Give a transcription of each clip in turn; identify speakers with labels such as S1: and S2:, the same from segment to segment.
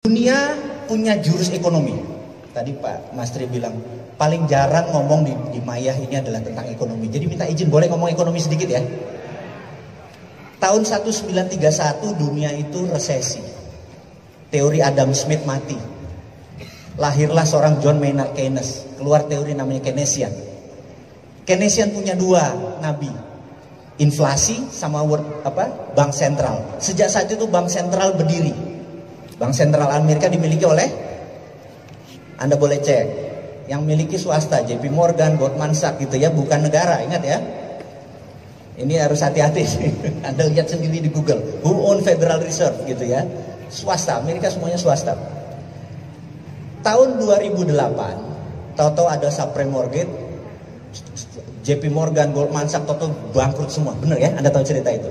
S1: Dunia punya jurus ekonomi. Tadi Pak Mastri bilang paling jarang ngomong di Maya ini adalah tentang ekonomi. Jadi minta izin boleh ngomong ekonomi sedikit ya. Tahun 1931 dunia itu resesi. Teori Adam Smith mati. Lahirlah seorang John Maynard Keynes. Keluar teori namanya Keynesian. Keynesian punya dua nabi. Inflasi sama bank sentral. Sejak saat itu bank sentral berdiri. Bank sentral Amerika dimiliki oleh, Anda boleh cek, yang miliki swasta, JP Morgan, Goldman Sachs gitu ya, bukan negara, ingat ya. Ini harus hati-hati, Anda lihat sendiri di Google, who own Federal Reserve gitu ya, swasta, Amerika semuanya swasta. Tahun 2008, tahu-tahu ada subprime mortgage, JP Morgan, Goldman Sachs, tahu-tahu bangkrut semua, bener ya, Anda tahu cerita itu.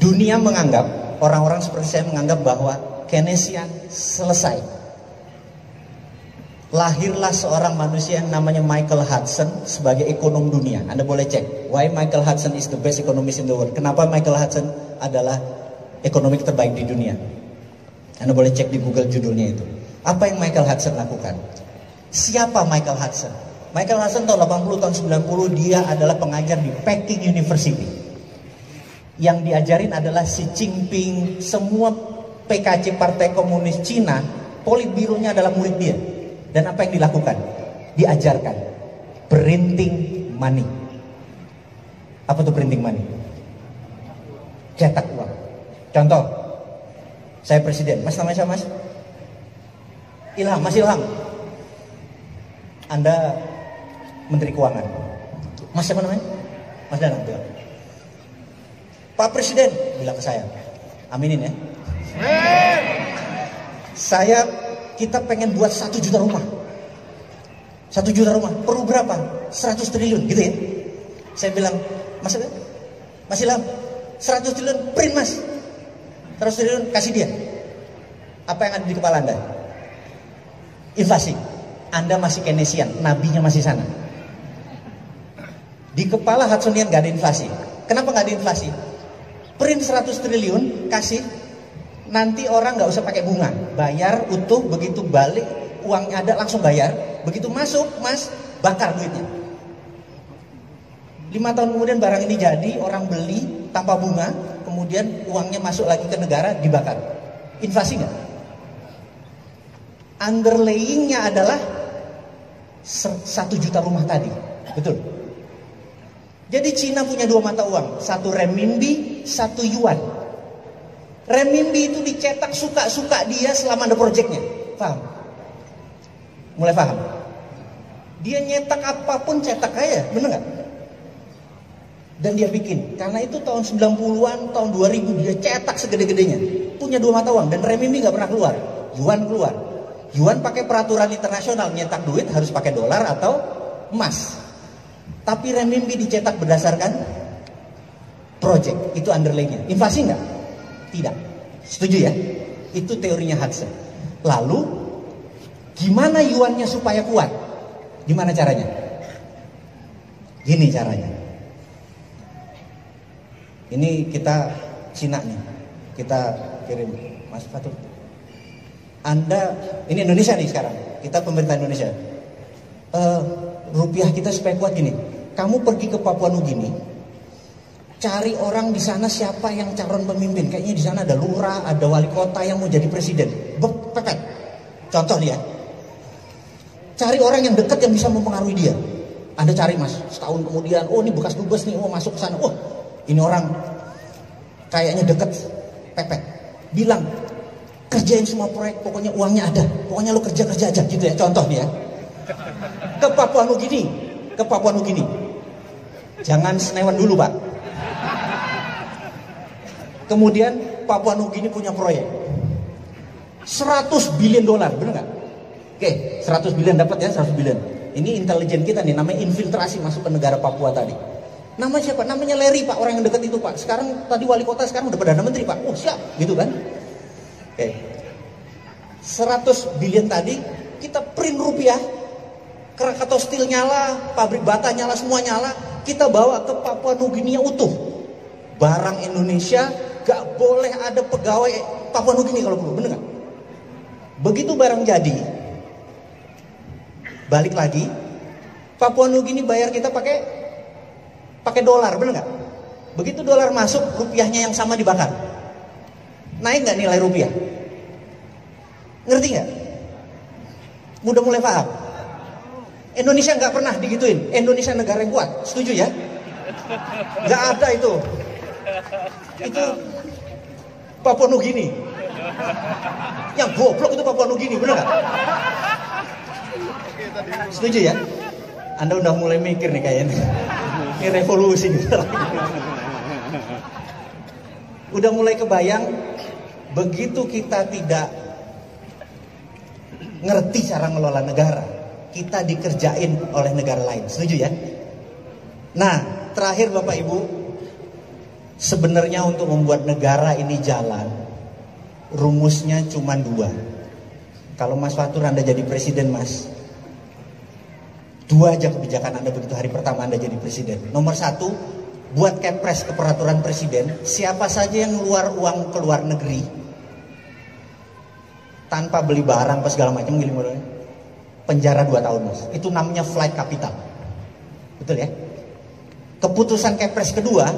S1: Dunia menganggap, orang-orang seperti saya menganggap bahwa Keynesian selesai. Lahirlah seorang manusia yang namanya Michael Hudson sebagai ekonom dunia. Anda boleh cek, why Michael Hudson is the best economist in the world. Kenapa Michael Hudson adalah ekonomi terbaik di dunia. Anda boleh cek di Google judulnya itu. Apa yang Michael Hudson lakukan? Siapa Michael Hudson? Michael Hudson tahun 80, tahun 90 dia adalah pengajar di Peking University. Yang diajarin adalah Xi Jinping, semua PKC Partai Komunis Cina, politbironya adalah murid dia. Dan apa yang dilakukan? Diajarkan printing money. Apa tuh printing money? Cetak uang. Contoh, saya presiden, Mas namanya siapa Mas? Ilham, Mas Ilham. Anda Menteri Keuangan. Mas siapa namanya? Mas Danang. Pak Presiden bilang ke saya, aminin ya. Kita pengen buat 1 juta rumah. 1 juta rumah, perlu berapa? 100 triliun gitu ya. Saya bilang, Mas Ilham, 100 triliun print Mas. 100 triliun kasih dia. Apa yang ada di kepala Anda? Inflasi. Anda masih Keynesian, nabinya masih sana. Di kepala Hudsonian gak ada inflasi. Kenapa gak ada inflasi? Print 100 triliun, kasih, nanti orang nggak usah pakai bunga, bayar utuh, begitu balik uangnya ada langsung bayar, begitu masuk Mas bakar duitnya. 5 tahun kemudian barang ini jadi, orang beli tanpa bunga, kemudian uangnya masuk lagi ke negara dibakar. Inflasi nggak? Underlayingnya adalah 1 juta rumah tadi, betul. Jadi Cina punya 2 mata uang, satu renminbi, satu yuan. Renminbi itu dicetak suka-suka dia selama ada proyeknya. Paham? Mulai paham? Dia nyetak apapun cetak aja, bener gak? Dan dia bikin, karena itu tahun 90-an, tahun 2000 dia cetak segede-gedenya. Punya 2 mata uang dan renminbi gak pernah keluar. Yuan keluar. Yuan pakai peraturan internasional, nyetak duit harus pakai dolar atau emas. Tapi renminbi dicetak berdasarkan project, itu underlaynya. Inflasi enggak? Tidak. Setuju ya? Itu teorinya Hudson. Lalu, gimana yuannya supaya kuat? Gimana caranya? Gini caranya. Ini kita Cina nih. Kita kirim Mas Fatul. Anda, ini Indonesia nih sekarang. Kita pemerintah Indonesia. Rupiah kita supaya kuat gini. Kamu pergi ke Papua Nugini, cari orang di sana siapa yang calon pemimpin. Kayaknya di sana ada lurah, ada wali kota yang mau jadi presiden. Pepet. Contoh dia. Cari orang yang dekat yang bisa mempengaruhi dia. Anda cari Mas, setahun kemudian, oh ini bekas dubes nih, oh masuk ke sana. Oh, ini orang kayaknya dekat, pepet. Bilang, kerjain semua proyek, pokoknya uangnya ada. Pokoknya lo kerja aja gitu ya. Contoh dia. Ke Papua Nugini. Jangan Senewan dulu Pak. Kemudian Papua Nugini punya proyek 100 billion dolar, bener gak? Oke, 100 billion dapat ya, 100 billion. Ini intelijen kita nih, namanya infiltrasi masuk ke negara Papua tadi. Nama siapa? Namanya Larry Pak, orang yang dekat itu Pak. Sekarang tadi wali kota, sekarang udah Perdana Menteri Pak. Oh siap, gitu kan? Oke, 100 billion tadi kita print rupiah. Krakatau Steel nyala, pabrik bata nyala, semua nyala. Kita bawa ke Papua Nugini utuh. Barang Indonesia gak boleh ada pegawai Papua Nugini kalau perlu, bener nggak? Begitu barang jadi, balik lagi, Papua Nugini bayar kita pakai dolar, bener nggak? Begitu dolar masuk, rupiahnya yang sama dibakar. Naik nggak nilai rupiah? Ngerti nggak? Udah mulai paham? Indonesia nggak pernah digituin. Indonesia negara yang kuat, setuju ya? Nggak ada itu. Itu Papua Nugini. Yang goblok itu Papua Nugini, bener nggak? Setuju ya? Anda udah mulai mikir nih kayaknya. Ini revolusi gitu. Udah mulai kebayang, begitu kita tidak ngerti cara ngelola negara, kita dikerjain oleh negara lain. Setuju ya? Nah, terakhir Bapak Ibu, sebenarnya untuk membuat negara ini jalan, rumusnya cuma 2. Kalau Mas Fatur Anda jadi presiden, Mas, 2 aja kebijakan Anda begitu hari pertama Anda jadi presiden. Nomor 1, buat kepres ke peraturan presiden, siapa saja yang ngeluar uang ke luar negeri tanpa beli barang apa segala macam, penjara 2 tahun, Mas. Itu namanya flight capital. Betul ya? Keputusan kepres kedua,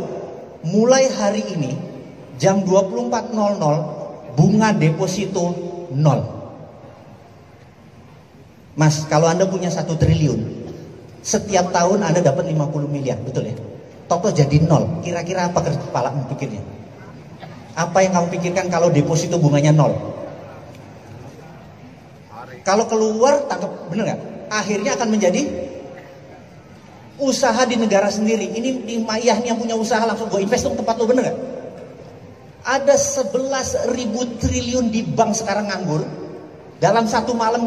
S1: mulai hari ini jam 24.00 bunga deposito 0. Mas, kalau Anda punya 1 triliun, setiap tahun Anda dapat 50 miliar, betul ya? Toto jadi 0. Kira-kira apa kepala pikirnya? Apa yang kamu pikirkan kalau deposito bunganya 0? Kalau keluar, tangkap, bener nggak? Akhirnya akan menjadi usaha di negara sendiri. Ini di Mayah nih yang punya usaha, langsung gue invest dong tempat lo, bener nggak? Ada 11.000 triliun di bank sekarang nganggur. Dalam 1 malam